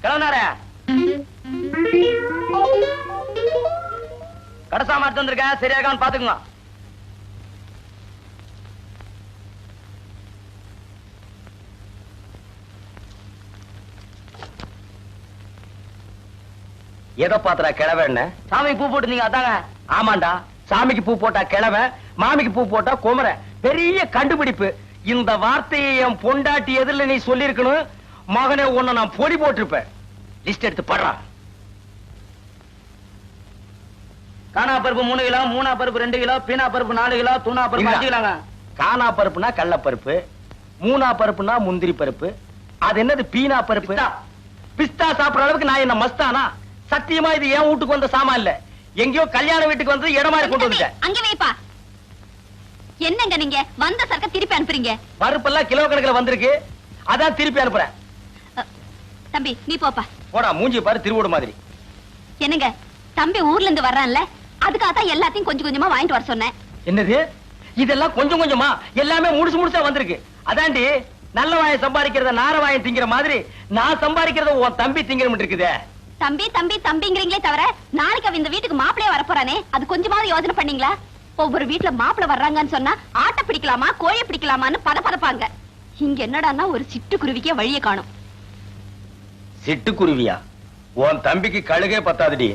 கிளம்புனார கடைசாம எடுத்து வந்திருக்கேன், சரியா இருக்கான்னு பாத்துக்குங்க. எதை பாத்துறா கிழவ? என்ன சாமிக்கு பூ போட்டுருந்தீங்க அதாங்க? ஆமாண்டா, சாமிக்கு பூ போட்டா கிழவ, மாமிக்கு பூ போட்டா குமர. பெரிய கண்டுபிடிப்பு. இந்த வார்த்தையை என் பொண்டாட்டி எதிரில நீ சொல்லிருக்கணும். மகனே, உன்னை நான் பொடி போட்டிருப்பேன். லிஸ்ட் எடுத்து படுறா. காணா பருப்பு 3 கிலோ, மூணா பருப்பு 2 கிலோ, பீனா பருப்பு 4 கிலோ, தூணா பருப்பு 5 கிலோங்க. காணா பருப்புனா கடலைப்பருப்பு, மூணா பருப்புனா முந்திரி பருப்பு, அது என்னது பீனா பருப்பு? பிஸ்தா சாப்பிடுற அளவுக்கு நான் என்ன மஸ்தானா? சத்தியமா இது ஏன் வீட்டுக்கு வந்த சாமான் இல்ல, எங்கயோ கல்யாண வீட்டுக்கு வந்து இடம் மாதிரி கொண்டு வந்துட்டேன். அங்க வைப்பா. என்னங்க நீங்க வந்த சரக்க திருப்பி அனுப்புறீங்க? பருப்பெல்லாம் கிலோ கணக்குல வந்திருக்கு, அதான் திருப்பி அனுப்புறேன். தம்பி நீ போப்பா. போடா, மூஞ்சி பாரு திருவோடு மாதிரி. என்னங்க தம்பி ஊர்ல இருந்து வர்றான்ல, அதுக்காக தான் எல்லாத்தையும் கொஞ்சம் கொஞ்சமா வாங்கிட்டு வர சொன்னேன். என்னது இதெல்லாம் கொஞ்சம் கொஞ்சமா? எல்லாமே முழுசு முழுசா வந்திருக்கு. அதாண்டி நல்ல வாயை சம்பாதிக்கிறத நார வாயை திங்கிற மாதிரி நான் சம்பாதிக்கிறத உன் தம்பி திங்கிற இருக்குதே. தம்பி தம்பி தம்பிங்கிறீங்களே தவிர நாளைக்கு அவன் இந்த வீட்டுக்கு மாப்பிளைய வரப்போறானே, அது கொஞ்சமாவது யோசனை பண்ணீங்களா? ஒவ்வொரு வீட்டுல மாப்பிளை வர்றாங்கன்னு சொன்னா ஆட்டை பிடிக்கலாமா கோழி பிடிக்கலாமான்னு பதப்பாங்க. இங்க என்னடான்னா ஒரு சிட்டுக்குருவிக்கே வழியை காணும். சிட்டுக்குருவியா? உன் தம்பிக்கு கழுகே பத்தாதுடி.